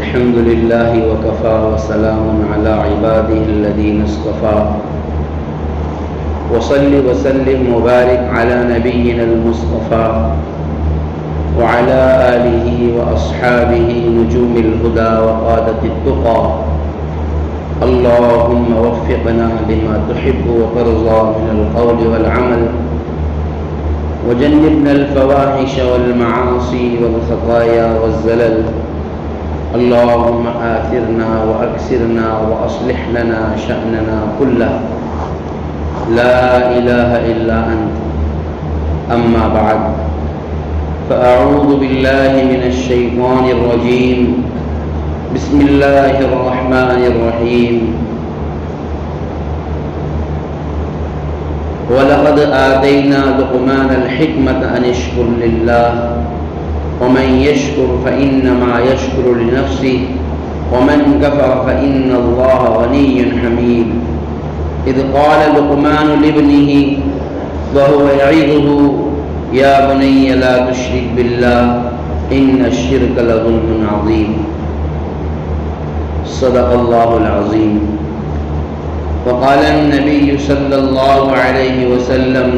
الحمد لله وكفى وسلام على عباده الذين اصطفى وصل وسلم وبارك على نبينا المصطفى وعلى آله وأصحابه نجوم الهدى وقادة التقى اللهم وفقنا لما تحب وترضى من القول والعمل وجنبنا الفواحش والمعاصي والخطايا والزلل اللهم آثرنا وأكثرنا وأصلح لنا شأننا كله لا إله إلا أنت أما بعد فأعوذ بالله من الشيطان الرجيم بسم الله الرحمن الرحيم وَلَقَدْ آتَيْنَا لُقْمَانَ الْحِكْمَةَ أَنِ اشْكُرْ لِلَّهِ وَمَنْ يَشْكُرْ فَإِنَّمَا يَشْكُرُ لِنَفْسِهِ وَمَنْ كَفَرَ فَإِنَّ اللَّهَ غَنِيٌّ حَمِيدٌ إِذْ قَالَ لُقْمَانُ لِابْنِهِ وَهُوَ يَعِظُهُ يَا بُنَيَّ لَا تُشْرِكْ بِاللَّهِ إِنَّ الشِّرْكَ لَظُلْمٌ عَظِيمٌ صدق الله العظيم. وقال النبي صلى الله عليه وسلم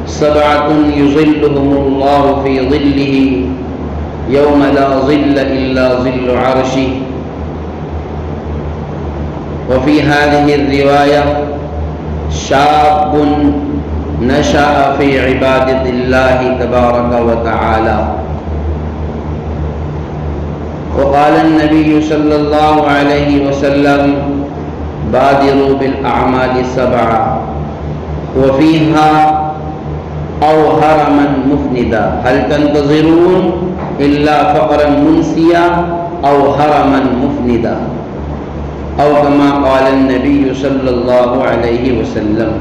سبعة يظلهم الله في ظله يوم لا ظل إلا ظل عرشه. وفي هذه الرواية شاب نشأ في عبادة الله تبارك وتعالى. وقال النبي صلى الله عليه وسلم بادروا بالأعمال السبعة وفيها أو هرما مفندا هل تنتظرون إلا فقرا منسيا أو هرما مفندا أو كما قال النبي صلی اللہ علیہ وسلم.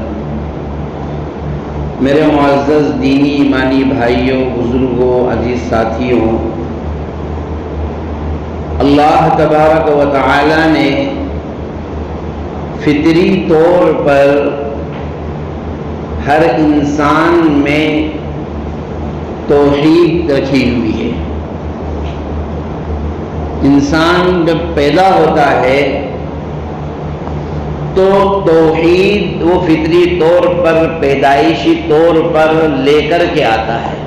میرے معزز دینی ایمانی بھائیوں، بزرگوں، عزیز ساتھیوں، اللہ تبارک و تعالی نے فطری طور پر ہر انسان میں توحید رکھی ہوئی ہے. انسان جب پیدا ہوتا ہے تو توحید وہ فطری طور پر پیدائشی طور پر لے کر کے آتا ہے.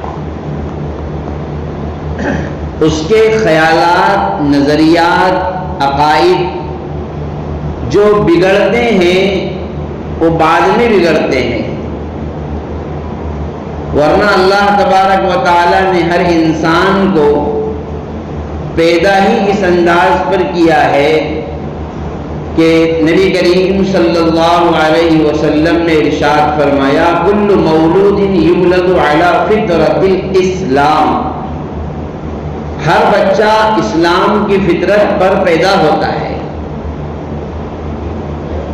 اس کے خیالات، نظریات، عقائد جو بگڑتے ہیں وہ بعد میں بگڑتے ہیں، ورنہ اللہ تبارک و تعالی نے ہر انسان کو پیدا ہی اس انداز پر کیا ہے کہ نبی کریم صلی اللہ علیہ وسلم نے ارشاد فرمایا کل مولود یولد علی فطرۃ الاسلام، ہر بچہ اسلام کی فطرت پر پیدا ہوتا ہے.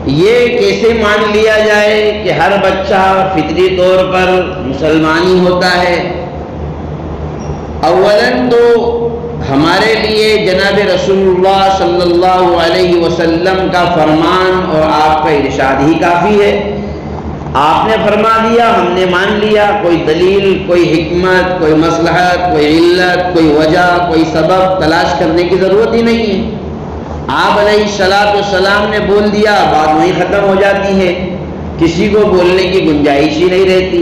یہ کیسے مان لیا جائے کہ ہر بچہ فطری طور پر مسلمانی ہوتا ہے؟ اولاً تو ہمارے لیے جناب رسول اللہ صلی اللہ علیہ وسلم کا فرمان اور آپ کا ارشاد ہی کافی ہے. آپ نے فرما دیا، ہم نے مان لیا. کوئی دلیل، کوئی حکمت، کوئی مصلحت، کوئی علت، کوئی وجہ، کوئی سبب تلاش کرنے کی ضرورت ہی نہیں ہے. آپ علیہ السلام نے بول دیا، بات وہیں ختم ہو جاتی ہے، کسی کو بولنے کی گنجائش ہی نہیں رہتی.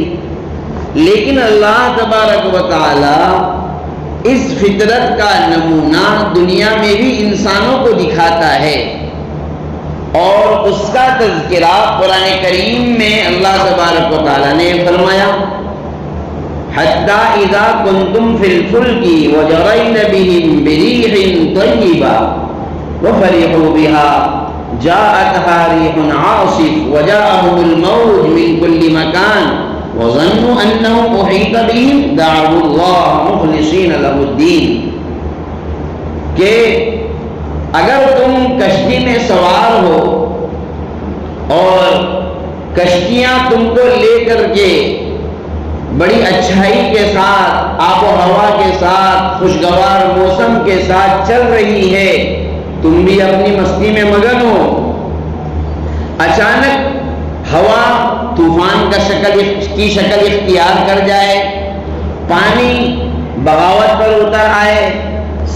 لیکن اللہ تبارک و تعالی اس فطرت کا نمونہ دنیا میں بھی انسانوں کو دکھاتا ہے، اور اس کا تذکرہ قرآن کریم میں اللہ تبارک و تعالی نے فرمایا حتی اذا کنتم فی الفلک وجرین بہم بریح طیبہ وفرحوا بها جاءتها ريح عاصف وجاءهم الموج من كل مكان وظنوا انهم احيط بهم دعوا الله مخلصين له الدين. کہ اگر تم کشتی میں سوار ہو اور کشتیاں تم کو لے کر کے بڑی اچھائی کے ساتھ، آب و ہوا کے ساتھ، خوشگوار موسم کے ساتھ چل رہی ہے، تم بھی اپنی مستی میں مگن ہو، اچانک ہوا طوفان کی شکل اختیار کر جائے، پانی بغاوت پر اتر آئے،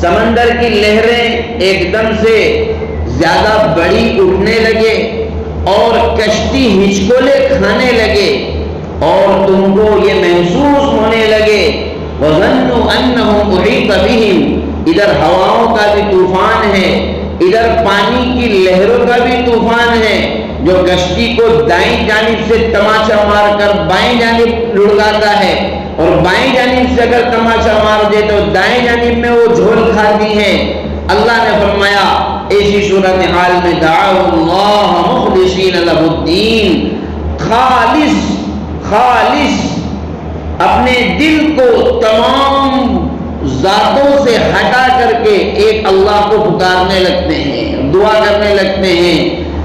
سمندر کی لہریں ایک دم سے زیادہ بڑی اٹھنے لگے اور کشتی ہچکولے کھانے لگے اور تم کو یہ محسوس ہونے لگے وَظَنُّوا أَنَّهُمْ أُحِيطَ بِهِمْ، ادھر ہواؤں کا بھی طوفان ہے، ادھر پانی کی لہروں کا بھی طوفان ہے جو کشتی کو دائیں جانب سے تماچا مار کر بائیں جانب لڑکاتا ہے، اور بائیں جانب سے اگر تماچا مار دے تو دائیں جانب میں وہ جھول کھاتی ہے۔ اللہ نے فرمایا ایسی صورتحال میں دعوا اللہ مخلصین لہ الدین، خالص اپنے دل کو تمام ذاتوں سے ہٹا کر کے ایک اللہ کو پکارنے لگتے ہیں، دعا کرنے لگتے ہیں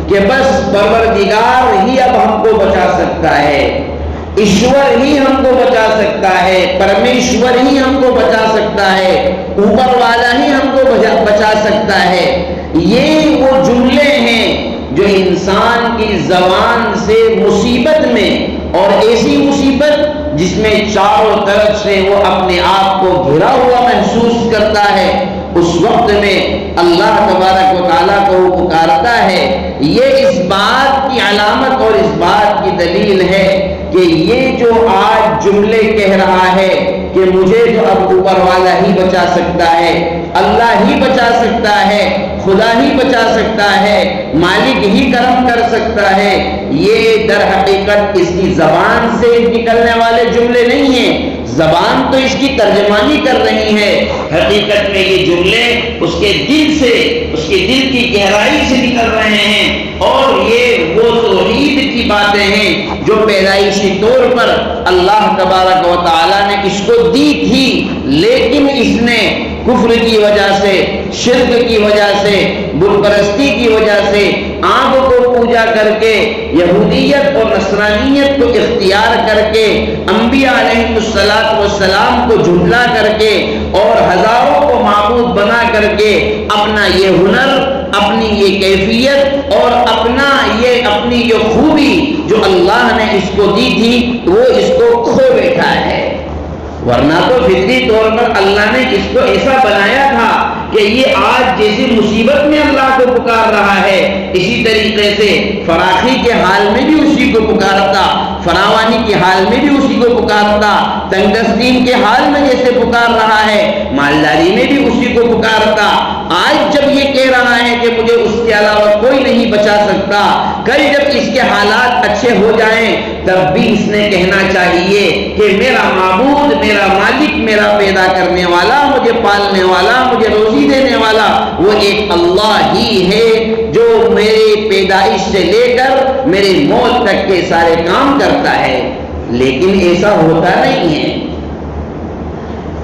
کہ بس پروردگار ہی اب ہم کو بچا سکتا ہے، ایشور ہی ہم کو بچا سکتا ہے، پرمیشور ہی ہم کو بچا سکتا ہے، اوپر والا ہی ہم کو بچا سکتا ہے۔ یہ وہ جملے ہیں جو انسان کی زبان سے مصیبت میں، اور ایسی مصیبت جس میں چاروں طرف سے وہ اپنے آپ کو گھرا ہوا محسوس کرتا ہے، اس وقت میں اللہ تبارک و تعالیٰ کو وہ پکارتا ہے۔ یہ اس بات کی علامت اور اس بات کی دلیل ہے کہ یہ جو آج جملے کہہ رہا ہے کہ مجھے تو اب اوپر والا ہی بچا سکتا ہے، اللہ ہی بچا سکتا ہے، خدا ہی بچا سکتا ہے، مالک ہی کرم کر سکتا ہے، یہ در حقیقت اس کی زبان سے نکلنے والے جملے نہیں ہیں، زبان تو اس کی ترجمانی کر رہی ہے، حقیقت میں یہ جملے اس کے دل سے، اس کے دل کی گہرائی سے نکل رہے ہیں، اور یہ وہ توحید کی باتیں ہیں جو پیدائشی طور پر اللہ تبارک و تعالیٰ نے اس کو دی تھی، لیکن اس نے کفر کی وجہ سے، شرک کی وجہ سے، بت پرستی کی وجہ سے، آنکھ کو پوجا کر کے، یہودیت اور نصرانیت کو اختیار کر کے، انبیاء علیہ السلام کو جھٹلا کر کے، اور ہزاروں کو معبود بنا کر کے اپنا یہ ہنر، اپنی یہ کیفیت اور اپنی یہ خوبی جو اللہ نے اس کو دی تھی وہ اس کو کھو بیٹھا ہے۔ ورنہ تو فطری طور پر اللہ نے اس کو ایسا بنایا تھا کہ یہ آج جیسی مصیبت میں اللہ کو پکار رہا ہے، اسی طریقے سے فراخی کے حال میں بھی اسی کو پکارتا، فراوانی کے حال میں بھی اسی کو پکارتا، تنگستین کے حال میں جیسے پکار رہا ہے، مالداری میں بھی اسی کو پکارتا۔ آج جب یہ کہہ رہا ہے کہ مجھے اس کے علاوہ کوئی نہیں بچا سکتا، کل جب اس کے حالات اچھے ہو جائیں تب بھی اس نے کہنا چاہیے کہ میرا معبود، میرا مالک، میرا پیدا کرنے والا، مجھے پالنے والا، مجھے روزی دینے والا وہ ایک اللہ ہی ہے جو میری پیدائش سے لے کر میری موت تک کے سارے کام کرتا ہے۔ لیکن ایسا ہوتا نہیں ہے،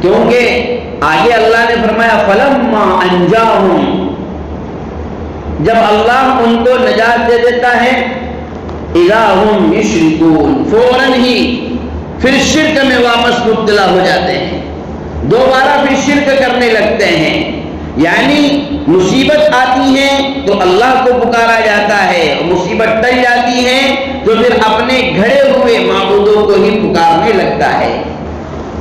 کیونکہ آگے اللہ نے فرمایا فَلَمَّا أَنْجَاهُمْ، جب اللہ ان کو نجات دے دیتا ہے اِذَا هُمْ يُشْرِكُونَ، فوراً ہی پھر شرک میں واپس مبتلا ہو جاتے ہیں، دوبارہ پھر شرک کرنے لگتے ہیں۔ یعنی مصیبت آتی ہے تو اللہ کو پکارا جاتا ہے، مصیبت ٹل جاتی ہے تو پھر اپنے گھڑے ہوئے معبودوں کو ہی پکارنے لگتا ہے۔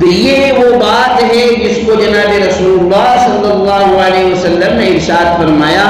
تو یہ وہ بات ہے جس کو جناب رسول اللہ صلی اللہ علیہ وسلم نے ارشاد فرمایا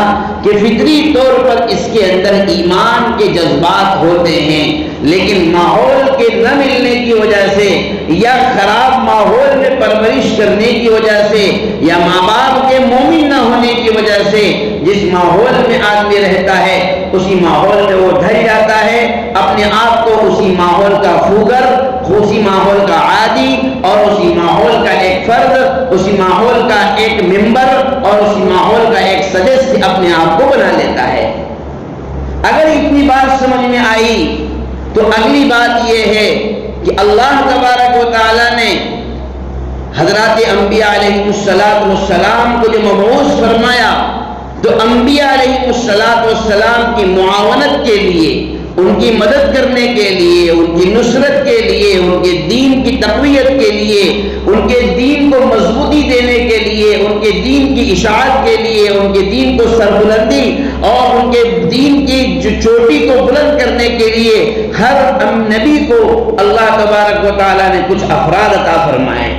کہ فطری طور پر اس کے اندر ایمان کے جذبات ہوتے ہیں، لیکن ماحول کے نہ ملنے کی وجہ سے یا خراب ماحول میں پرورش کرنے کی وجہ سے یا ماں باپ کے مومن نہ ہونے کی وجہ سے جس ماحول میں آدمی رہتا ہے اسی ماحول میں وہ ڈھل جاتا ہے، اپنے آپ کو اسی ماحول کا خوگر، اسی ماحول کا عادی اور اسی ماحول کا ایک فرد، اسی ماحول کا ایک ممبر اور اسی ماحول کا ایک سدسیہ اپنے آپ کو بنا لیتا ہے۔ اگر اتنی بات سمجھ میں آئی تو اگلی بات یہ ہے کہ اللہ تبارک و تعالیٰ نے حضرات انبیاء علیہ السلام کو جب مبعوث فرمایا تو انبیاء علیہ السلام کی معاونت کے لیے، ان کی مدد کرنے کے لیے، ان کی نصرت کے لیے، ان کے دین کی تقویت کے لیے، ان کے دین کو مضبوطی دینے کے لیے، ان کے دین کی اشاعت کے لیے، ان کے دین کو سربلندی اور ان کے دین کی جو چوٹی کو بلند کرنے کے لیے ہر نبی کو اللہ تبارک و تعالیٰ نے کچھ افراد عطا فرمائے۔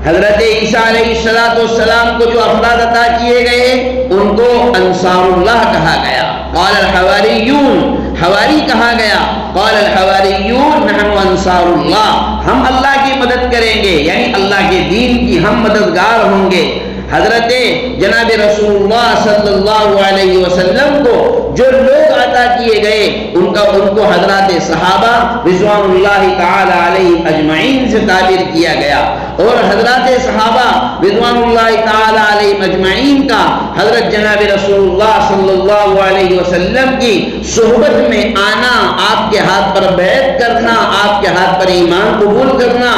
حضرت عیسیٰ علیہ السلام کو جو افراد عطا کیے گئے ان کو انصار اللہ کہا گیا. قال الحواریون، حواری کہا گیا. قال الحواریون نحن انصار اللہ، ہم اللہ کی مدد کریں گے، یعنی اللہ کے دین کی ہم مددگار ہوں گے. حضرت جناب رسول اللہ صلی اللہ علیہ وسلم کو جو لوگ عطا کیے گئے ان کو حضرات صحابہ رضوان اللہ تعالی علیہ اجمعین سے تعبیر کیا گیا. اور حضرات صحابہ رضوان اللہ تعالی علیہ اجمعین کا حضرت جناب رسول اللہ صلی اللہ علیہ وسلم کی صحبت میں آنا، آپ کے ہاتھ پر بیعت کرنا، آپ کے ہاتھ پر ایمان قبول کرنا،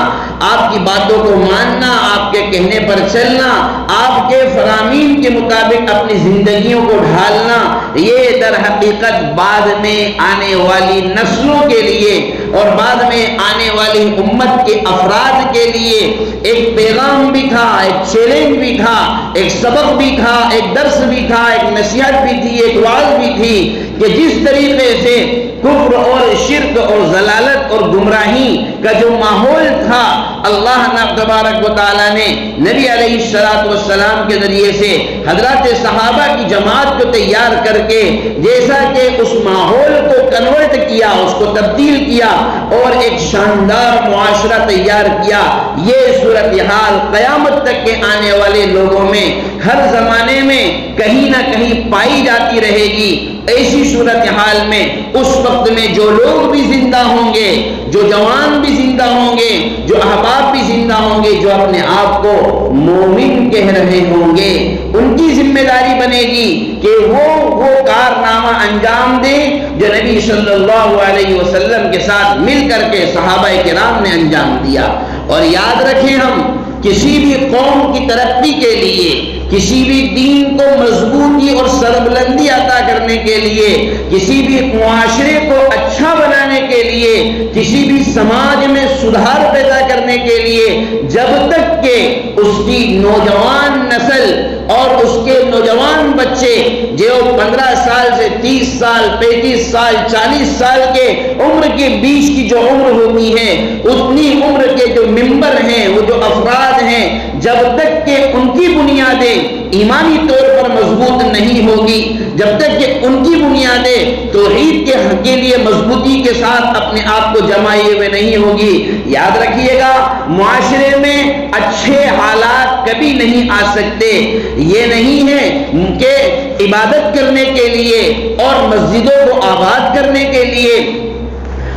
آپ کی باتوں کو ماننا، آپ کے کہنے پر چلنا، آپ کے فرامین کے مطابق اپنی زندگیوں کو ڈھالنا، یہ در حقیقت بعد میں آنے والی نسلوں کے لیے اور بعد میں آنے والی امت کے افراد کے لیے ایک پیغام بھی تھا، ایک چیلنج بھی تھا، ایک سبق بھی تھا، ایک درس بھی تھا، ایک نصیحت بھی تھی، ایک وعظ بھی تھی کہ جس طریقے سے کفر اور شرک اور ضلالت اور گمراہی کا جو ماحول تھا، اللہ تبارک و تعالیٰ نے نبی علیہ السلام کے ذریعے سے حضرات صحابہ کی جماعت کو تیار کر کے جیسا کہ اس ماحول کو کنورٹ کیا، اس کو تبدیل کیا اور ایک شاندار معاشرہ تیار کیا. یہ صورتحال قیامت تک کے آنے والے لوگوں میں ہر زمانے میں کہیں نہ کہیں پائی جاتی رہے گی. ایسی صورتحال میں اس وقت میں جو لوگ بھی زندہ ہوں گے، جو جوان بھی زندہ ہوں گے، جو احباب بھی زندہ ہوں گے، جو اپنے آپ کو مومن کہہ رہے ہوں گے، ان کی ذمہ داری بنے گی کہ وہ کارنامہ انجام دیں جو نبی صلی اللہ علیہ وسلم کے ساتھ مل کر کے صحابہ کرام نے انجام دیا. اور یاد رکھیں، ہم کسی بھی قوم کی ترقی کے لیے، کسی بھی دین کو مضبوطی اور سربلندی عطا کرنے کے لیے، کسی بھی معاشرے کو اچھا بنانے کے لیے، کسی بھی سماج میں سدھار پیدا کرنے کے لیے، جب تک کہ اس کی نوجوان نسل اور اس کے نوجوان بچے جو 15 سال سے 30 سال 35 سال 40 سال کے عمر کے بیچ کی جو عمر ہوتی ہے، اتنی عمر کے جو ممبر ہیں، وہ جو افراد ہیں، جب تک کہ ان کی بنیادیں ایمانی طور پر مضبوط نہیں ہوگی، جب تک کہ ان کی بنیادیں توحید کے حق کے لیے مضبوطی کے ساتھ اپنے آپ کو جمائے ہوئے نہیں ہوگی، یاد رکھیے گا معاشرے میں اچھے حالات کبھی نہیں آ سکتے. یہ نہیں ہے کہ عبادت کرنے کے لیے اور مسجدوں کو آباد کرنے کے لیے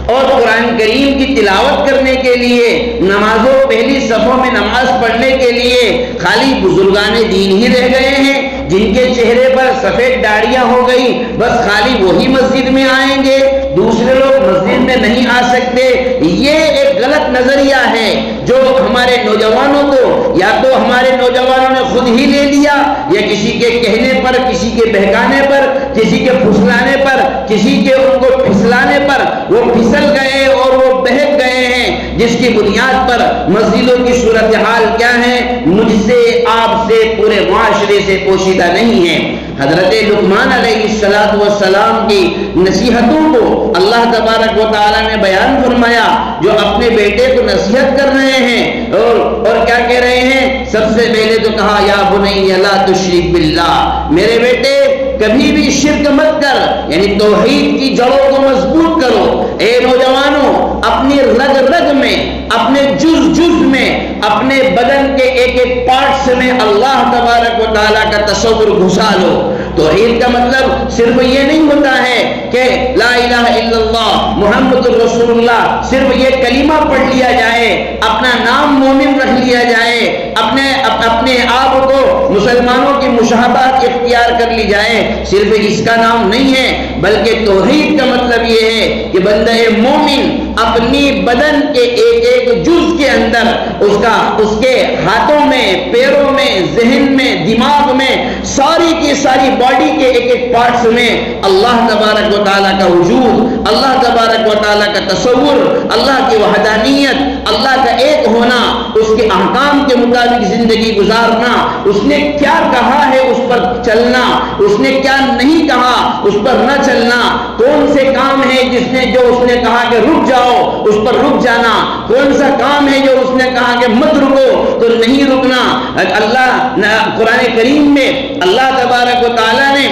اور قرآن کریم کی تلاوت کرنے کے لیے، نمازوں پہلی صفوں میں نماز پڑھنے کے لیے خالی بزرگان دین ہی رہ گئے ہیں جن کے چہرے پر سفید داڑیاں ہو گئی، بس خالی وہی مسجد میں آئیں گے، دوسرے لوگ مسجد میں نہیں آ سکتے. یہ ایک غلط نظریہ ہے جو ہمارے نوجوانوں کو، یا تو ہمارے نوجوانوں نے خود ہی لے لیا، یا کسی کے کہنے پر، کسی کے بہکانے پر، کسی کے پھسلانے پر، کسی کے ان کو پھسلانے پر وہ پھسل گئے اور وہ بہک گئے ہیں، جس کی بنیاد پر مسجدوں کی صورتحال کیا ہے مجھ سے، آپ سے، پورے معاشرے سے پوشیدہ نہیں ہے. حضرت لقمان علیہ السلام کی نصیحتوں کو اللہ تبارک و تعالیٰ نے بیان فرمایا، جو اپنے بیٹے کو نصیحت کر رہے ہیں اور کیا کہہ رہے ہیں؟ سب سے پہلے تو کہا یا بنی لا تشرک باللہ، میرے بیٹے کبھی بھی شرک مت کر، یعنی توحید کی جڑوں کو مضبوط کرو. اے نوجوانوں، اپنی رگ رگ میں، اپنے جز جز میں، اپنے بدن کے ایک ایک پارٹس میں اللہ تبارک و تعالیٰ کا تصور گھسا لو. توحید کا مطلب صرف یہ نہیں ہوتا ہے کہ لا الہ الا اللہ محمد رسول اللہ صرف یہ کلمہ پڑھ لیا جائے، اپنا نام مومن رکھ لیا جائے، اپنے آپ کو مسلمانوں کی مشابہت اختیار کر لی جائے، صرف اس کا نام نہیں ہے، بلکہ توحید کا مطلب یہ ہے کہ بندہ مومن اپنی بدن کے ایک ایک جز کے اندر اس کے ہاتھوں میں، پیروں میں، ذہن میں، دماغ میں، ساری کی ساری باڈی کے ایک ایک پارٹس میں اللہ تبارک و تعالیٰ کا وجود، اللہ تبارک و تعالیٰ کا تصور، اللہ کی وحدانیت، اللہ کا ایک ہونا، اس اس کے احکام کے مطابق زندگی گزارنا، اس نے کیا کہا ہے اس پر چلنا، اس نے کیا نہیں کہا اس پر نہ چلنا، کون سے کام ہے جو اس نے کہا کہ رک جاؤ اس پر رک جانا، کون سا کام ہے جو اس نے کہا کہ مت رکو تو نہیں رکنا۔ اللہ قرآن کریم میں اللہ تبارک و تعالیٰ نے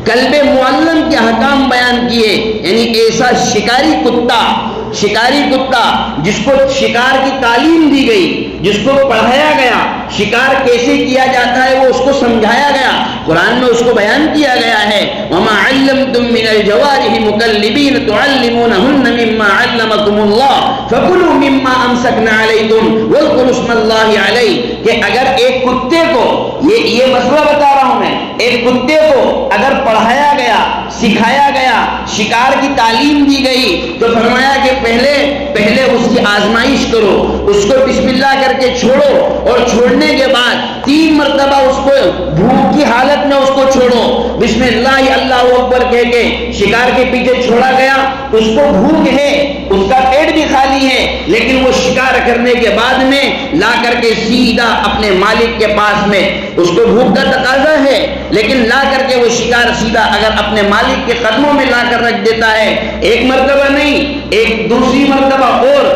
کلب معلم کے احکام بیان کیے، یعنی ایسا شکاری کتا جس کو شکار کی تعلیم دی گئی، جس کو پڑھایا گیا، شکار کیسے کیا جاتا ہے وہ اس کو سمجھایا گیا، قرآن میں اس کو بیان کیا گیا ہے۔ وَمَا عَلَّمْتُم مِّنَ الْجَوَارِحِ مُكَلِّبِينَ تُعَلِّمُونَهُنَّ مِمَّا عَلَّمَكُمُ اللَّهُ فَكُلُوا مِمَّا أَمْسَكْنَا عَلَيْكُمْ وَاذْكُرُوا اسْمَ اللَّهِ عَلَيْهِ، کہ اگر ایک کتے کو، یہ مسئلہ بتا رہا ہوں میں، ایک کتے کو اگر پڑھایا گیا، سکھایا گیا، شکار کی تعلیم دی گئی تو فرمایا کہ پہلے اس کی آزمائش کرو، اس کو بسم اللہ کر کے چھوڑو، اور چھوڑنے کے بعد 3 مرتبہ اس کو بھوک کی حالت میں اس کو چھوڑو، بسم اللہ اللہ اکبر کہہ کے شکار کے پیچھے چھوڑا گیا، اس کو بھوک ہے، اس کا پیٹ بھی خالی ہے، لیکن وہ شکار کرنے کے بعد میں لا کر کے سیدھا اپنے مالک کے پاس میں، اس کو بھوک کا تقاضا ہے لیکن لا کر کے وہ شکار سیدھا اگر اپنے مالک کے قدموں میں لا کر رکھ دیتا ہے، ایک مرتبہ نہیں، ایک دوسری مرتبہ، اور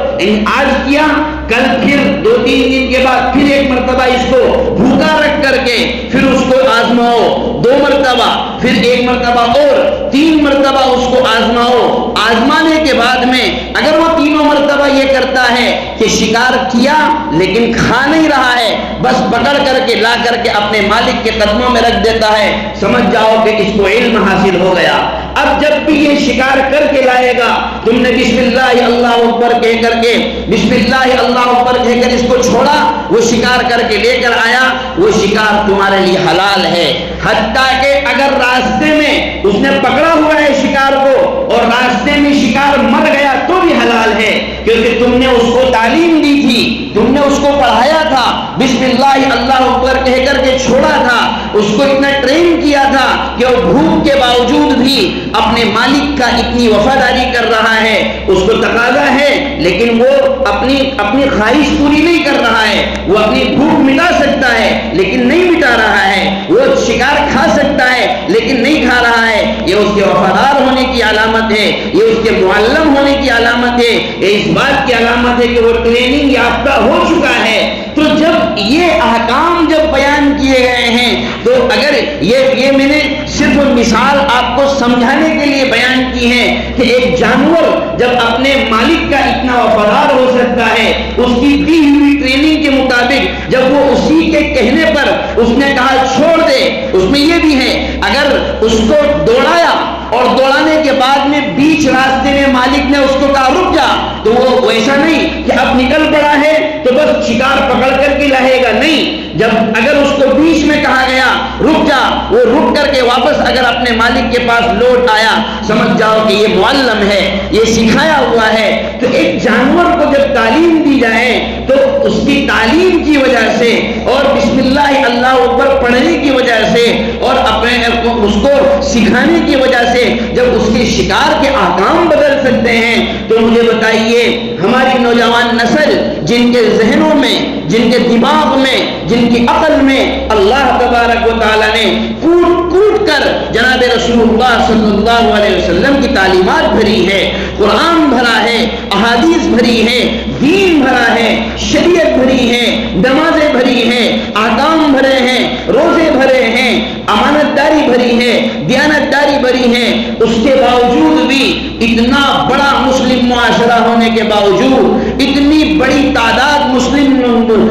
آج کیا، کل پھر 2-3 دن کے بعد پھر ایک مرتبہ اس کو بھوکا رکھ کر کے پھر اس کو آزماؤ، 2 مرتبہ، پھر 1 مرتبہ اور 3 مرتبہ اس کو آزماؤ، آزمانے کے بعد میں اگر وہ تینوں مرتبہ یہ کرتا ہے کہ شکار کیا لیکن کھا نہیں رہا ہے، بس پکڑ کر کے لا کر کے اپنے مالک کے قدموں میں رکھ دیتا ہے، سمجھ جاؤ کہ اس کو علم حاصل ہو گیا۔ اب جب بھی یہ شکار کر کے لائے گا، تم نے بسم اللہ اللہ اکبر کہہ کر کے، بسم اللہ اللہ اکبر کہہ کر اس کو چھوڑا، وہ شکار کر کے لے کر آیا، وہ شکار تمہارے لیے حلال ہے، حتیٰ کہ اگر راستے میں اس نے پکڑا ہوا ہے شکار کو اور راستے میں شکار مر گیا تو بھی حلال ہے، کیونکہ تم نے اس کو تعلیم دی تھی، تم نے اس کو پڑھایا تھا، بسم اللہ اللہ اکبر کہہ کر کے چھوڑا تھا، اس کو اتنا ٹرین کیا تھا کہ وہ بھوک کے باوجود بھی اپنے مالک کا اتنی وفاداری کر رہا ہے، اس کو تقاضا ہے لیکن وہ اپنی خواہش پوری نہیں کر رہا ہے، وہ اپنی بھوک مٹا سکتا ہے لیکن نہیں مٹا رہا ہے، وہ شکار کھا سکتا ہے لیکن نہیں کھا رہا ہے، یہ اس کے وفادار ہونے کی علامت ہے، یہ اس کے معلم ہونے کی علامت ہے، یہ اس بات کی علامت ہے کہ وہ ٹریننگ یافتہ ہو چکا ہے۔ تو جب یہ احکام جب بیان کیے گئے ہیں تو اگر یہ میں نے صرف مثال آپ کو سمجھانے کے لیے بیان کی ہے کہ ایک جانور جب اپنے مالک کا اتنا وفادار ہو سکتا ہے، اس کی دی ہوئی ٹریننگ کے مطابق، جب وہ اسی کے کہنے پر اس نے کہا چھوڑ دے، اس میں یہ بھی ہے اگر اس کو دوڑایا اور دوڑانے کے بعد میں بیچ راستے میں مالک نے اس کو کہا رک جا، تو وہ ویسا نہیں کہ اب نکل پڑا ہے تو بس شکار پکڑ کر کے لائے گا، نہیں، جب اگر اس کو بیچ میں کہا گیا رک جا، وہ رک کر کے واپس اگر اپنے مالک کے پاس لوٹ آیا، سمجھ جاؤ کہ یہ معلم ہے، یہ سکھایا ہوا ہے۔ تو ایک جانور کو جب تعلیم دی جائے تو اس کی تعلیم کی وجہ سے اور بسم اللہ اللہ اکبر پڑھنے کی وجہ سے اور اپنے اس کو سکھانے کی وجہ سے جب اس کے شکار کے احکام بدل سکتے ہیں، تو مجھے بتائیے ہماری نوجوان نسل جن کے ذہنوں میں، جن کے دماغ میں، جن کی عقل میں اللہ تبارک و تعالیٰ نے کوٹ کوٹ کر جناب رسول اللہ صلی اللہ علیہ وسلم کی تعلیمات بھری ہے، قرآن بھرا ہے، احادیث بھری ہے، دین بھرا ہے، شریعت بھری ہے، نمازیں بھری ہیں، احکام بھرے ہیں، روزے بھرے ہیں، امانت داری بھری ہے، دیانت داری بھری ہے، اس کے باوجود بھی اتنا بڑا مسلم معاشرہ ہونے کے باوجود، اتنی بڑی تعداد مسلم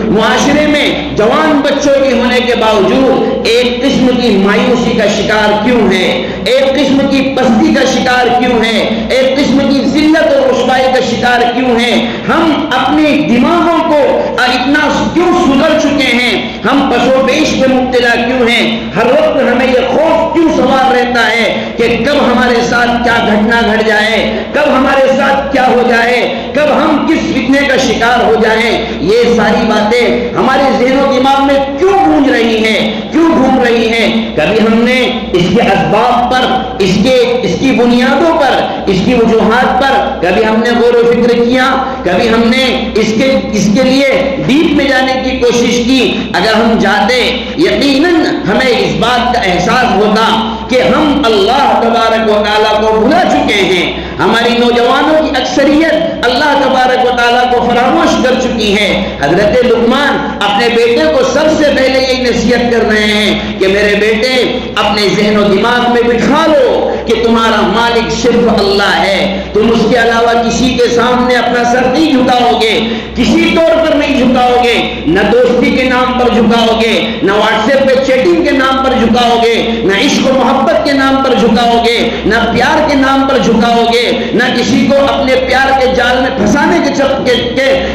معاشرے میں جوان بچوں کے ہونے کے باوجود ایک قسم کی مایوسی کا شکار کیوں ہے، ایک قسم کی پستی کا شکار کیوں ہے، ایک قسم کی ذلت اور رسوائی کا شکار کیوں ہے؟ ہم اپنے دماغوں کو اتنا کیوں سدھر چکے ہیں؟ ہم پسو پیش پہ مبتلا کیوں ہیں؟ ہر وقت ہمیں یہ خوف کیوں سوار رہتا ہے کہ کب ہمارے ساتھ کیا گھٹنا گھٹ جائے، کب ہمارے ساتھ کیا ہو جائے، کب ہم کس فتنے کا شکار ہو جائیں؟ یہ ساری باتیں ہمارے ذہن و دماغ میں کیوں گونج رہی ہیں، کیوں گھوم رہی ہیں؟ کبھی ہم نے اس کے اسباب پر، اس کی بنیادوں پر، اس کی وجوہات پر کبھی ہم نے غور و فکر کیا، کبھی ہم نے اس کے لیے ڈیپ میں جانے کی کوشش کی؟ اگر ہم جاتے یقیناً ہمیں اس بات کا احساس ہوتا کہ ہم اللہ تبارک و تعالیٰ کو بھلا چکے ہیں، ہماری نوجوانوں کی اکثریت اللہ تبارک و تعالیٰ کو فراموش کر چکی ہے۔ حضرت لقمان اپنے بیٹے کو سب سے پہلے یہی نصیحت کر رہے ہیں کہ میرے بیٹے اپنے ذہن و دماغ میں بٹھا لو کہ تمہارا مالک صرف اللہ ہے، تم اس کے علاوہ کسی کے سامنے اپنا سر نہیں جھکاؤ گے، کسی طور پر نہیں جھکاؤ گے، نہ دوستی کے نام پر جھکاؤ گے، نہ واٹس ایپ پہ چیٹنگ کے نام پر جھکاؤ گے، نہ عشق و محبت کے نام پر جھکاؤ گے، نہ پیار کے نام پر جھکاؤ گے، نہ کسی کو اپنے پیار کے جال میں پھنسانے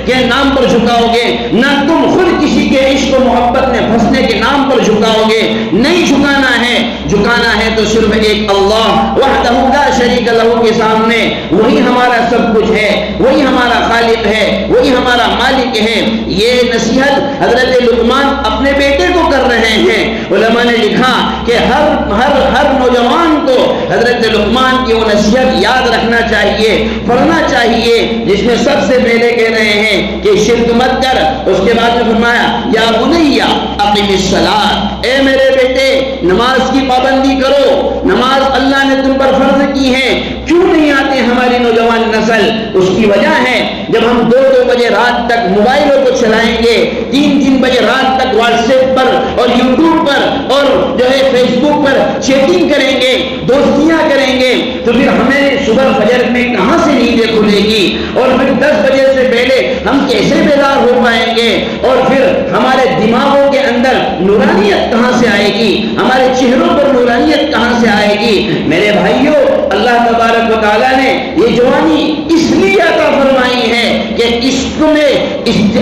کے نام پر جھکاؤ گے، نہ تم خود کسی کے عشق و محبت میں پھنسنے کے نام پر جھکاؤ گے۔ نہیں جھکانا ہے، جھکانا ہے تو صرف ایک اللہ وحدہ لا شریک لہ کے سامنے، وہی ہمارا سب کچھ ہے، وہی ہمارا خالق ہے، وہی ہمارا مالک ہے۔ یہ نصیحت حضرت لقمان اپنے بیٹے کو کر رہے ہیں۔ علماء نے لکھا کہ ہر نوجوان کو حضرت لقمان کی وہ نصیحت یاد رکھنا چاہیے، پڑھنا چاہیے، جس میں سب سے پہلے کہہ رہے ہیں کہ شرک مت کر، اس کے بعد میں فرمایا یا بنیا اقم الصلاۃ، اے میرے بیٹے نماز کی پابندی کرو، نماز اللہ نے تم پر فرض کی ہے۔ کیوں نہیں آتے ہماری نوجوان نسل؟ اس کی وجہ ہے جب ہم 2 بجے رات تک موبائلوں کو چلائیں گے، 3 بجے رات تک واٹس ایپ پر اور یوٹیوب پر اور جو ہے فیس بک پر چیٹنگ کریں گے، دوستیاں کریں گے، تو پھر ہمیں صبح فجر میں کہاں سے نیندیں کھلے گی؟ اور پھر 10 بجے سے پہلے ہم کیسے بیدار ہو پائیں گے؟ اور پھر ہمارے دماغوں کے اندر نورانیت کہاں سے آئے گی؟ ہمارے چہروں پر نورانیت کہاں سے آئے گی؟ میرے بھائیوں، اللہ تبارک و تعالیٰ نے یہ جوانی اس لیے عطا فرمائی ہے کہ اس میں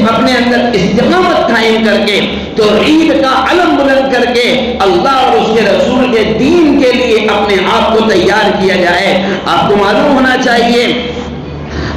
اپنے اندر استقامت قائم کر کے، توحید کا علم بلند کر کے، اللہ اور اس کے رسول کے دین کے لیے اپنے آپ کو تیار کیا جائے۔ آپ کو معلوم ہونا چاہیے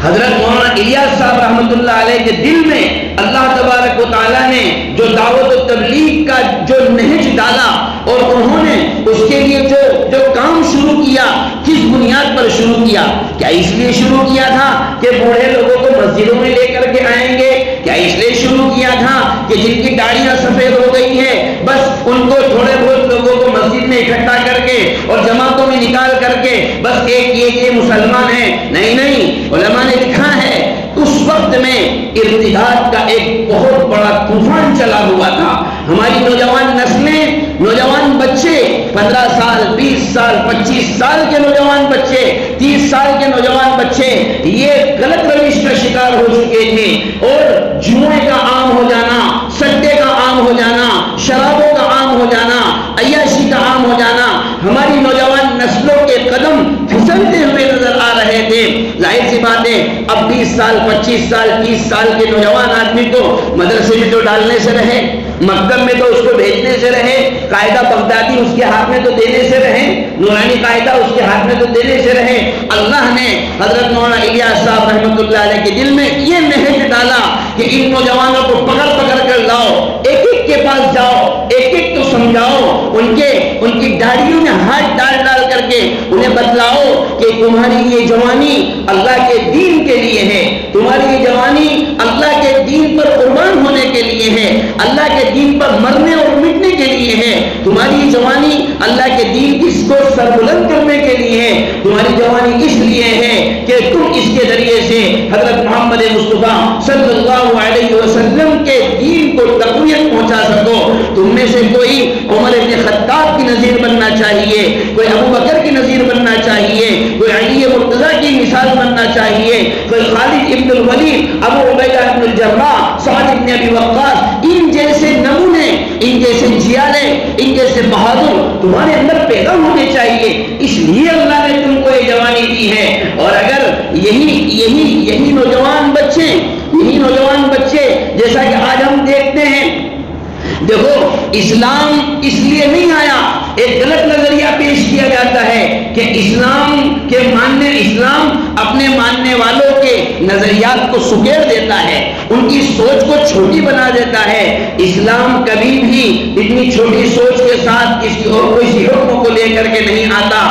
حضرت مولانا الیاس صاحب رحمۃ اللہ علیہ کے دل میں اللہ تبارک و تعالیٰ نے جو دعوت و تبلیغ کا جو نہج ڈالا، اور انہوں نے اس کے لیے جو کام شروع کیا، کس بنیاد پر شروع کیا؟ کیا اس لیے شروع کیا تھا کہ بوڑھے لوگوں کو مسجدوں میں لے کر کے آئیں گے؟ کیا اس لیے شروع کیا تھا کہ جن کی داڑیاں سفید ہو گئی ہیں بس ان کو تھوڑے بہت لوگوں کو مسجد میں اکٹھا کر کے اور جماعتوں میں نکال کر کے بس ایک یہ مسلمان ہے؟ نہیں، علماء نے لکھا ہے اس وقت میں ارتداد کا ایک بہت بڑا طوفان چلا ہوا تھا۔ ہماری نوجوان نسلیں، نوجوان بچے 15 سال، 20 سال، 25 سال کے نوجوان بچے، 30 سال کے نوجوان بچے یہ غلط روش کا شکار ہو چکے تھے، اور جوئے کا عام ہو جانا، سٹے کا عام ہو جانا، شرابوں کا عام ہو جانا، عیاشی کا عام ہو جانا، ہماری نوجوان نسلوں کے قدم پھسلتے ہوئے نظر آ رہے تھے۔ ظاہر سی بات ہے اب 20 سال، 25 سال، 30 سال کے نوجوان آدمی کو مدرسے میں تو ڈالنے سے رہے، مکتب میں تو اس کو بھیجنے سے رہے، قاعدہ بغدادی اس کے ہاتھ میں تو دینے سے رہے، نورانی قاعدہ اس کے ہاتھ میں تو دینے سے رہے۔ اللہ نے حضرت مولانا الیاس صاحب رحمۃ اللہ علیہ کے دل میں یہ نہج ڈالا کہ ان نوجوانوں کو پکڑ کر لاؤ، ایک ایک کے پاس جاؤ، ایک ایک کو سمجھاؤ، ان کی داڑھیوں میں ہاتھ ڈال کر کے انہیں بتلاؤ کہ تمہاری یہ جوانی اللہ کے دین کے لیے ہے، تمہاری یہ جوانی اللہ کے دین پر قربان ہونے کے لیے ہے، اللہ کے دین پر مرنے اور مٹنے کے لیے ہے، تمہاری یہ جوانی اللہ کے دین کو سربلند کرنے کے لیے ہے، تمہاری جوانی اس لیے ہے کہ تم اس کے ذریعے سے حضرت محمد مصطفیٰ صلی اللہ علیہ وسلم کے دین کو تقویت پہنچا سکو۔ تم میں سے کوئی عمر بن خطاب کی نظیر بننا چاہیے، کوئی ابو بکر کی نظیر بننا چاہیے، کوئی علی مرتضیٰ کی مثال بننا چاہیے، کوئی خالد ابن الولید، ابو عبیدہ ابن الجراح، سعد ابن ابی وقاص، ان جیسے نمونے، ان جیسے جیالے، ان جیسے بہادر تمہارے اندر پیدا ہونے چاہیے۔ اس لیے اللہ نے تم کو یہ جوانی دی ہے۔ اور اگر یہی نوجوان بچے جیسا کہ آج ہم دیکھتے ہیں، دیکھو اسلام اس لیے نہیں آیا، ایک غلط نظریہ پیش کیا جاتا ہے کہ اسلام اپنے ماننے والوں کے نظریات کو سکیڑ دیتا ہے، ان کی سوچ کو چھوٹی بنا دیتا ہے۔ اسلام کبھی بھی اتنی چھوٹی سوچ کے ساتھ کسی اور کسی حکم کو لے کر کے نہیں آتا۔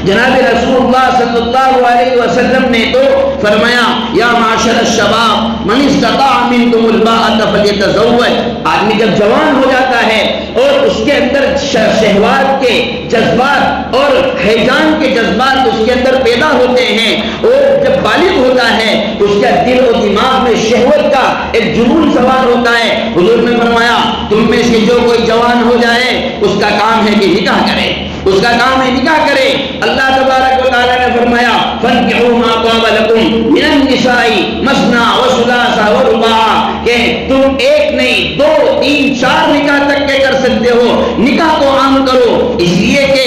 جناب رسول اللہ صلی اللہ علیہ وسلم نے تو فرمایا یا معاشر الشباب من استطاع منکم الباءۃ فلیتزوج. آدمی جب جوان ہو جاتا ہے اور اس کے اندر شہوات کے جذبات اور ہیجان کے جذبات اس کے اندر پیدا ہوتے ہیں، اور جب بالغ ہوتا ہے اس کا دل و دماغ میں شہوت کا ایک جنون سوار ہوتا ہے. حضور نے فرمایا تم میں سے جو کوئی جوان ہو جائے اس کا کام ہے کہ نکاح کرے، اس کا کام ہے نکاح کرے. اللہ تبارک و تعالی نے فرمایا فانکحوا ما طاب لکم من النساء مثنی وثلاث ورباع، کہ تم ایک نہیں 2 3 4 نکاح تک کے کر سکتے ہو. نکاح کو عام کرو، اس لیے کہ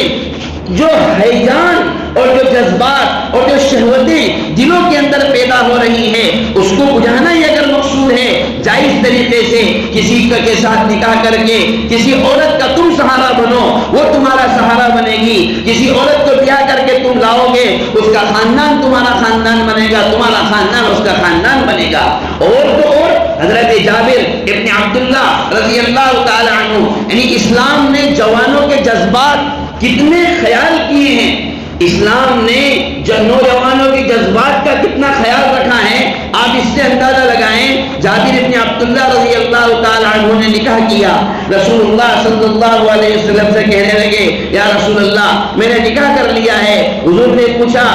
جو ہیجان اور جو جذبات اور جو شہوتیں دلوں کے اندر پیدا ہو رہی ہیں اس کو بجھانا ہی اگر مقصود ہے، جائز طریقے سے کسی کے ساتھ نکاح کر کے کسی عورت کا تم سہارا بنو، وہ تمہارا سہارا بنے گی. کسی عورت کو بیاہ کر کے تم لاؤ گے، اس کا خاندان تمہارا خاندان بنے گا، تمہارا خاندان اس کا خاندان بنے گا. اور تو اور حضرت جابر ابن عبداللہ رضی اللہ تعالی عنہ، یعنی اسلام نے جوانوں کے جذبات کتنے خیال کیے ہیں، اسلام نے جو نوجوانوں کے جذبات کا کتنا خیال رکھا ہے. آپ اس سے اندازہ لگائیں جابر ابن عبداللہ رضی اللہ تعالی عنہ نے نکاح کیا، رسول اللہ صلی اللہ علیہ وسلم سے کہنے لگے یا رسول اللہ میں نے نکاح کر لیا ہے. حضور نے پوچھا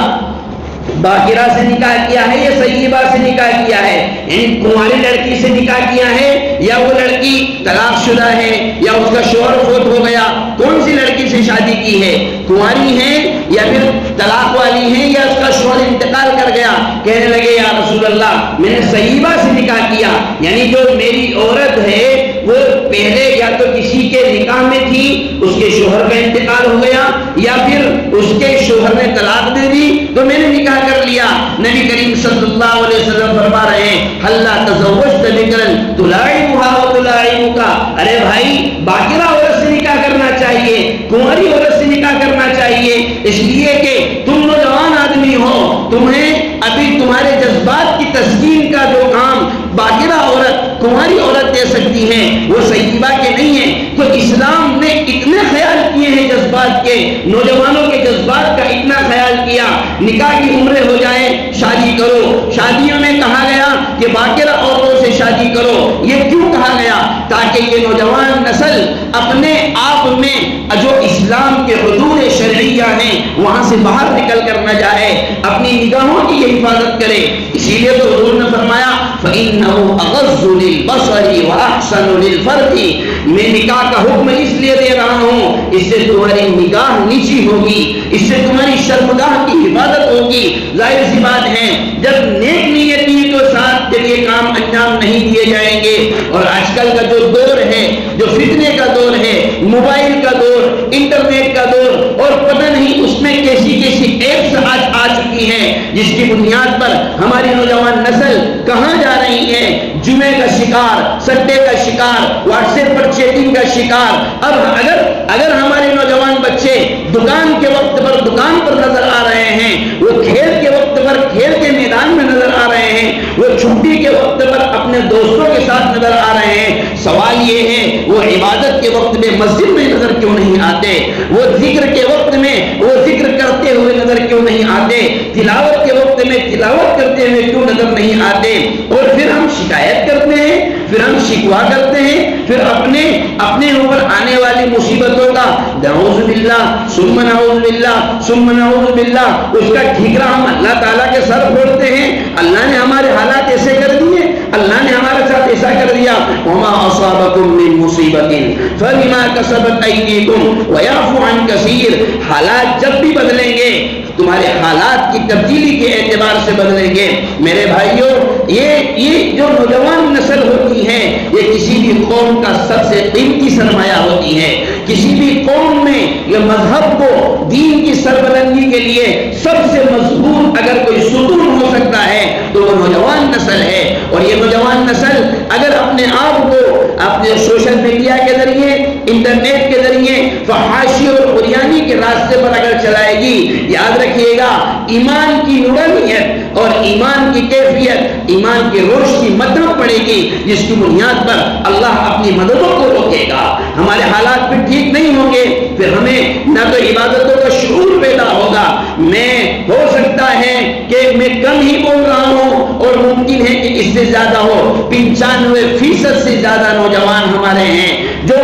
باقرہ سے نکاح کیا ہے یا سیبہ سے نکاح کیا ہے، یعنی کنواری لڑکی سے نکاح کیا ہے یا وہ لڑکی طلاق شدہ ہے یا اس کا شوہر فوت ہو گیا، کون سی لڑکی سے شادی کی ہے، کنواری ہے یا پھر طلاق والی ہے یا اس کا شوہر انتقال کر گیا. کہنے لگے یا رسول اللہ میں نے سیبہ سے نکاح کیا، یعنی جو میری عورت ہے وہ پہلے یا تو کسی کے نکاح میں تھی، اس کے شوہر کا انتقال ہو گیا یا پھر اس کے شوہر نے طلاق دے دی تو میں نے نکاح کر لیا. نبی کریم صلی اللہ علیہ وسلم فرما رہے ہیں ہلا تزوجت بکرا تلاعبها وتلاعبك، ارے بھائی باقرہ عورت سے نکاح کرنا چاہیے، کنواری عورت سے نکاح کرنا چاہیے، اس لیے کہ تم نوجوان آدمی ہو، تمہیں ابھی تمہارے جذبات کی تسکین کا جو کام باقرہ عورت کنواری عورت دے سکتی ہے وہ سیبہ کے نہیں ہے. تو اسلام نے اتنے خیال کیے ہیں جذبات کے، نوجوانوں کے جذبات کا اتنا خیال کیا. نکاح کی عمریں ہو جائیں شادی کرو، شادیوں میں کہا گیا کہ باقرہ عورتوں سے شادی کرو. یہ کیوں کہا گیا؟ تاکہ یہ نوجوان نسل اپنے آپ میں جو اسلام کے حدود شرعیہ ہیں وہاں سے باہر نکل کر نہ جائے، اپنی نگاہوں کی یہ حفاظت کرے. اسی لیے تو حضور نے فرمایا فَإِنَّهُ أَغَضُّ لِلْبَصَرِ وَأَحْسَنُ لِلْفَرْجِ، میں نکاح کا حکم اس لیے دے رہا ہوں اس سے تمہاری نگاہ نیچی ہوگی، اس سے تمہاری شرمگاہ کی حفاظت ہوگی. ظاہر سی بات ہے جب نیک نیتی کے ساتھ جب یہ کام انجام نہیں دیے جائیں گے، اور آج کل کا جو دور ہے، جو فتنے کا دور ہے، موبائل کا دور، انٹرنیٹ کا دور، اور پتہ نہیں اس میں کیسی کیسی ایپس آج آ چکی ہیں جس کی بنیاد پر ہماری نوجوان نسل کہاں جا رہی ہے، جمعے کا شکار، سٹے کا شکار، واٹس ایپ پر چیٹنگ کا شکار. اب اگر ہمارے نوجوان بچے دکان کے وقت پر دکان پر نظر آ رہے ہیں، وہ کھیل کے وقت پر کھیل کے میدان میں نظر آ رہے ہیں، وہ چھٹی کے وقت پر اپنے دوستوں کے ساتھ نظر آ رہے ہیں، سوال یہ ہے وہ عبادت کے وقت میں مسجد میں نظر کیوں نہیں آتے، وہ ذکر کے وقت میں وہ ذکر کرتے ہوئے نظر کیوں نہیں آتے، تلاوت کے وقت میں تلاوت کرتے ہوئے کیوں نظر نہیں آتے. اور پھر ہم شکایت کرتے ہیں، پھر ہم شکوا کرتے ہیں، پھر اپنے اوپر آنے والی مصیبتوں کا نعوذ باللہ ثم نعوذ باللہ ثم نعوذ باللہ اس کا ٹھیکرا ہم اللہ تعالیٰ کے سر پھوڑتے ہیں. اللہ نے ہمارے حالات ایسے کر دیے، اللہ نے ہمارے ساتھ ایسا کر دیا. وما اصابکم من مصیبت فبما کسبت ایدیکم ویعفو عن کثیر. حالات جب بھی بدلیں گے تمہارے حالات کی تبدیلی کے اعتبار سے بدلیں گے. میرے بھائیوں یہ جو نوجوان نسل ہوتی ہے یہ کسی بھی قوم کا سب سے قیمتی سرمایہ ہوتی ہے. کسی بھی قوم میں یہ مذہب کو دین کی سربلندی کے لیے سب سے مضبوط اگر کوئی ستون ہو سکتا ہے تو وہ نوجوان نسل ہے. اور یہ نوجوان نسل اگر اپنے آپ کو اپنے سوشل میڈیا کے ذریعے، انٹرنیٹ کے ذریعے فحاشی اور عریانی کے راستے پر اگر چلائے گی، یاد رکھیے گا ایمان کی نورانیت اور ایمان کی کیفیت، ایمان کی روشنی مدھم پڑے گی، جس کی بنیاد پر اللہ اپنی مددوں کو روکے گا۔ ہمارے حالات پھر ٹھیک نہیں ہوں گے، پھر ہمیں نہ تو عبادتوں کا شعور پیدا ہوگا۔ میں ہو سکتا ہے کہ میں کم ہی بول رہا ہوں اور ممکن ہے کہ اس سے زیادہ ہو، 95% سے زیادہ نوجوان ہمارے ہیں جو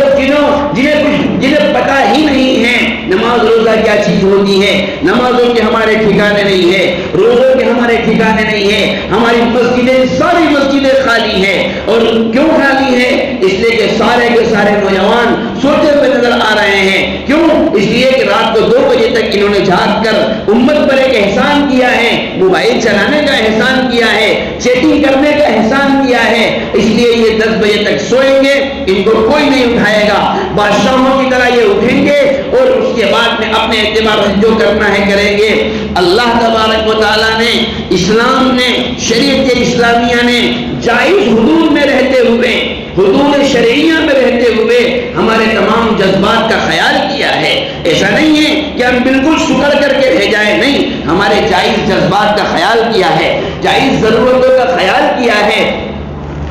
جنہیں پتہ ہی نہیں ہے نماز روزہ کیا چیز ہوتی ہے، نمازوں کے ہمارے ٹھکانے نہیں ہے، روزوں کے ہمارے ٹھکانے نہیں ہے۔ ہماری مسجدیں، ساری مسجدیں خالی ہیں، اور کیوں خالی ہے؟ اس لیے کہ سارے کے سارے نوجوان سوتے ہوئے نظر آ رہے ہیں۔ کیوں؟ اس لیے کہ رات کو 2 بجے تک انہوں نے جاگ کر امت پر ایک احسان کیا ہے، موبائل چلانے کا احسان کیا ہے، چیٹنگ کرنے کا احسان کیا ہے، اس لیے یہ 10 بجے تک سوئیں گے، ان کو کوئی نہیں اٹھائے گا، بادشاہوں کی طرح یہ اٹھیں گے اور اس کے بعد میں اپنے اعتبار سے جو کرنا ہے کریں گے۔ اللہ تبارک و تعالیٰ نے، اسلام نے، شریعت اسلامیہ نے جائز حدود میں رہتے ہوئے، حدود شرعیہ میں رہتے ہوئے ہمارے تمام جذبات کا خیال کیا ہے۔ ایسا نہیں ہے کہ ہم بالکل سکڑ کر کے رہ جائیں، نہیں، ہمارے جائز جذبات کا خیال کیا ہے، جائز ضرورتوں کا خیال کیا ہے۔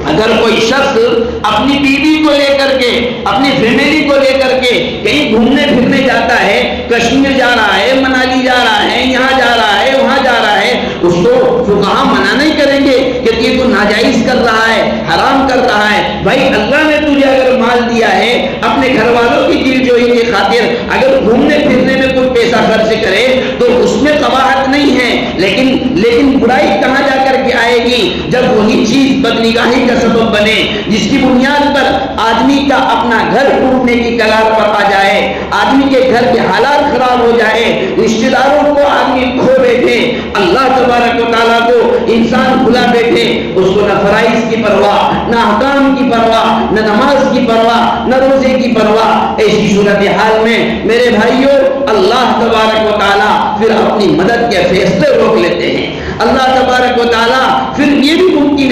اگر کوئی شخص اپنی بیوی کو لے کر کے، اپنی فیملی کو لے کر کے کہیں گھومنے پھرنے جاتا ہے، کشمیر جا رہا ہے، منالی جا رہا ہے، یہاں جا رہا ہے، وہاں جا رہا ہے، اس کو فقہا منع نہیں کریں گے کہ یہ تو ناجائز کر رہا ہے، حرام کر رہا ہے۔ بھائی اللہ نے تجھے اگر مال دیا ہے، اپنے گھر والوں کی دل جوئی کی خاطر اگر گھومنے پھرنے میں کوئی پیسہ خرچ کرے تو اس میں قباحت نہیں ہے، لیکن برائی کہاں جا کر کے آئے گی؟ جب وہی چیز بدنگاہی کا سبب بنے، جس کی بنیاد پر آدمی کا اپنا گھر ٹوٹنے کی کگار پر آ جائے، آدمی کے گھر کے حالات خراب ہو جائے، رشتہ داروں کو آدمی کھو بیٹھے، اللہ تبارک و تعالیٰ کو انسان بھلا بیٹھے، اس کو نہ فرائض کی پرواہ، نہ احکام کی پرواہ، نہ نماز کی پرواہ، نہ روزے کی پرواہ۔ ایسی صورتحال میں میرے بھائیوں اللہ تبارک و تعالیٰ پھر اپنی مدد کے فیصلے روک لیتے ہیں۔ اللہ تبارک و تعالیٰ پھر یہ بھی ممکن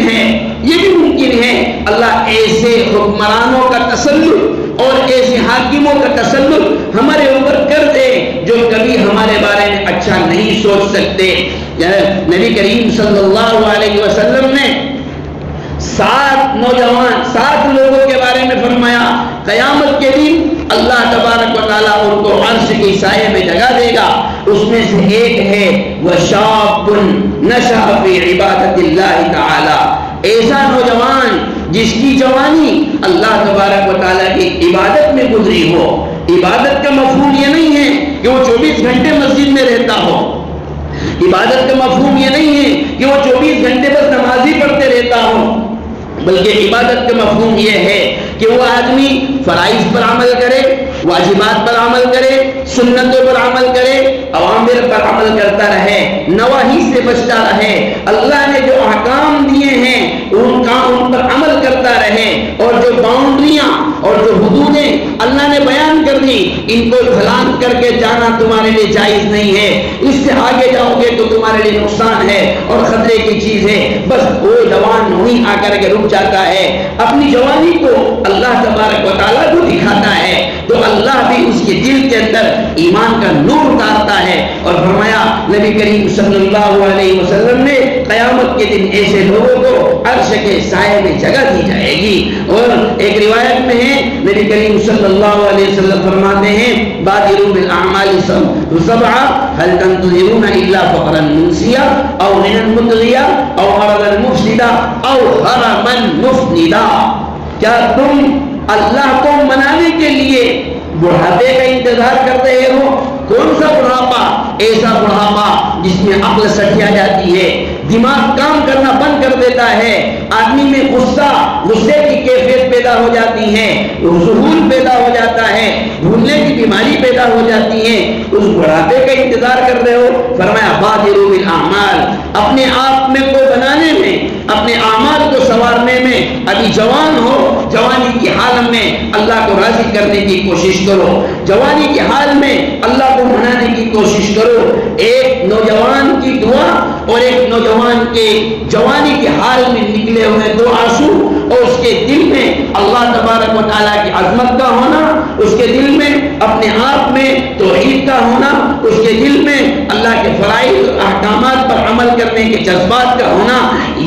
ہے اللہ ایسے حکمرانوں کا تسلط اور ایسے حاکموں کا تسلط ہمارے اوپر کر دے جو کبھی ہمارے بارے میں اچھا نہیں سوچ سکتے۔ نبی کریم صلی اللہ علیہ وسلم نے 7 لوگوں کے بارے میں فرمایا، قیامت کے دن اللہ تبارک و تعالیٰ ان کو عرش کی سائے میں جگہ دے گا۔ اس میں سے ایک ہے وَشَابٌ نَشَأَ فِي عِبَادَةِ اللَّهِ تَعَالَى، ایسا نوجوان جس کی جوانی اللہ تبارک و تعالیٰ کی عبادت میں گزری ہو۔ عبادت کا مفہوم یہ نہیں ہے کہ وہ 24 گھنٹے مسجد میں رہتا ہو، عبادت کا مفہوم یہ نہیں ہے کہ وہ 24 گھنٹے بس نماز ہی پڑھتے رہتا ہو، بلکہ عبادت کا مفہوم یہ ہے کہ وہ آدمی فرائض پر عمل کرے، واجبات پر عمل کرے، سنتوں پر عمل کرے، اوامر پر عمل کرتا رہے، نواہی سے بچتا رہے، اللہ نے جو احکام دیے ہیں ان پر عمل کرتا رہے، اور جو باؤنڈریاں اور جو حدودیں اللہ نے بیان کر دی ان کو چھلانگ کر کے جانا تمہارے لیے جائز نہیں ہے، اس سے آگے جاؤ گے تو تمہارے لیے نقصان ہے اور خطرے کی چیز ہے۔ بس وہ جوان وہیں آ کر کے رک جاتا ہے، اپنی جوانی کو اللہ تبارک و تعالیٰ کو دکھاتا ہے تو اللہ بھی اس کے دل کے اندر ایمان کا نور اتارتا ہے، اور فرمایا نبی کریم صلی اللہ علیہ وسلم نے قیامت کے دن ایسے لوگوں کو عرش کے سائے میں جگہ دی جائے گی۔ اور ایک روایت میں ہے نبی کریم صلی اللہ علیہ وسلم فرماتے ہیں بادروا بالاعمال سبعا هل تنتظرون الا فقرا منسیا او غنى مطغیا او مرضا مفسدا او حرما مفندا، کیا تم اللہ کو منانے کے لیے بڑھاپے کا انتظار کر رہے ہو؟ کون سا بڑھاپا؟ ایسا بڑھاپا جس میں عقل سٹیا جاتی ہے، دماغ کام کرنا بند کر دیتا ہے، آدمی میں غصے کی کیفیت پیدا ہو جاتی ہے، ذہول پیدا ہو جاتا ہے، بھولنے کی بیماری پیدا ہو جاتی ہے، اس بڑھاپے کا انتظار کر رہے ہو؟ فرمایا بادروا بالاعمال، اپنے آپ میں کو بنانے میں، اپنے اعمال کو سنوارنے میں، ابھی جوان ہو، جوانی کی حال میں اللہ کو راضی کرنے کی کوشش کرو، جوانی کے حال میں اللہ کو منانے کی کوشش کرو۔ ایک نوجوان کی دعا اور ایک نوجوان کے جوانی کے حال میں نکلے ہوئے 2 آنسو اور اس کے دل میں اللہ تبارک و تعالیٰ کی عظمت کا ہونا، اس کے دل میں اپنے آپ میں توحید کا ہونا، اس کے دل میں اللہ کے فرائض اور احکامات پر عمل کرنے کے جذبات کا ہونا،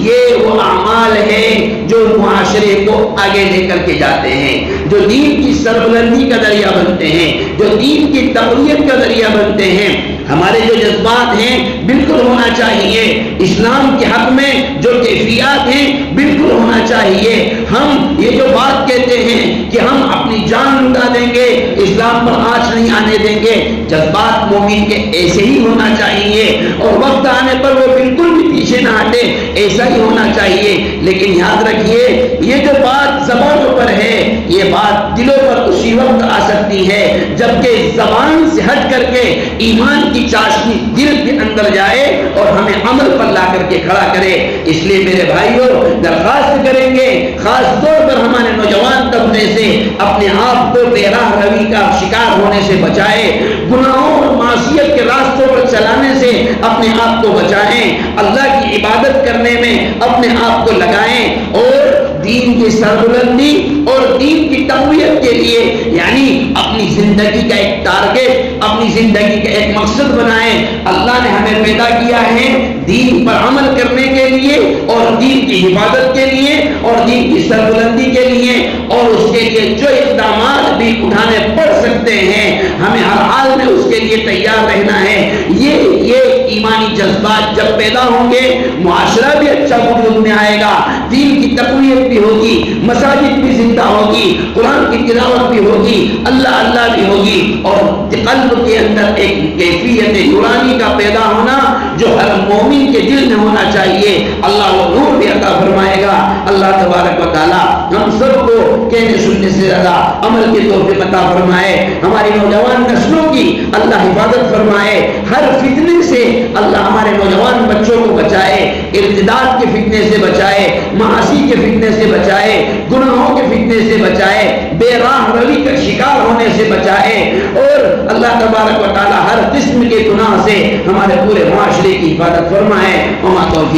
یہ وہ اعمال ہے جو معاشرے کو آگے لے کر کے جاتے ہیں، جو دین کی سربلندی کا ذریعہ بنتے ہیں، جو دین کی تقویت کا ذریعہ بنتے ہیں۔ ہمارے جو جذبات ہیں بالکل ہونا چاہیے، اسلام کے حق میں جو کیفیات ہیں بالکل ہونا چاہیے۔ ہم یہ جو بات کہتے ہیں کہ ہم اپنی جان لٹا دیں گے، اسلام پر آنچ نہیں آنے دیں گے، جذبات مومن کے ایسے ہی ہونا چاہیے، اور وقت آنے پر وہ بالکل بھی پیچھے نہ ہٹے، ایسا ہی ہونا چاہیے۔ لیکن یاد رکھیے، یہ جو بات زبانوں پر ہے، یہ بات دلوں پر اسی وقت آ سکتی ہے جبکہ زبان سے ہٹ کر کے ایمان کی چاشنی دل کے اندر جائے اور ہمیں عمل پر لا کر کے کھڑا کرے۔ اس لیے میرے بھائیوں، درخواست کریں گے خاص طور پر ہمارے نوجوان طبقے سے، اپنے آپ کو بے راہ روی کا شکار ہونے سے بچائے، گناہوں اور معصیت کے راستوں پر چلانے سے اپنے آپ کو بچائیں، اللہ کی عبادت کرنے میں اپنے آپ کو لگائیں، اور دین کی سربلندی اور دین کی تقویت کے لیے یعنی اپنی زندگی کا ایک ٹارگٹ، اپنی زندگی کا ایک مقصد بنائیں۔ اللہ نے ہمیں پیدا کیا ہے دین پر عمل کرنے کے لیے، اور دین کی حفاظت کے لیے، اور دین کی سربلندی کے لیے، اور اس کے لیے جو اقدامات بھی اٹھانے پڑ سکتے ہیں ہمیں ہر حال میں اس کے لیے تیار رہنا ہے۔ یہ ایمانی جذبات جب پیدا ہوں گے، معاشرہ بھی اچھا وجود میں آئے گا، دین کی تقویت بھی ہوگی، مساجد بھی زندہ ہوگی، قرآن کی تلاوت بھی ہوگی، اللہ اللہ بھی ہوگی، اور قلب کے اندر ایک کیفیت نورانی کا پیدا ہونا جو ہر مومن کے دل میں ہونا چاہیے۔ اللہ وہ نور بھی عطا فرمائے گا۔ اللہ تبارک و تعالی ہم سب کو کہنے سننے سے زیادہ عمل کی توفیق عطا فرمائے، ہماری نوجوان نسلوں کی اللہ حفاظت فرمائے، ہر فتنے سے اللہ ہمارے نوجوان بچوں کو بچائے، ارتداد کے فتنے سے بچائے، معاصی کے فتنے سے بچائے، گناہوں کے فتنے سے بچائے، بے راہ روی کا شکار ہونے سے بچائے، اور اللہ تبارک و تعالی ہر قسم کے گناہ سے ہمارے پورے معاشرے کی حفاظت فرمائے۔ وما توفیق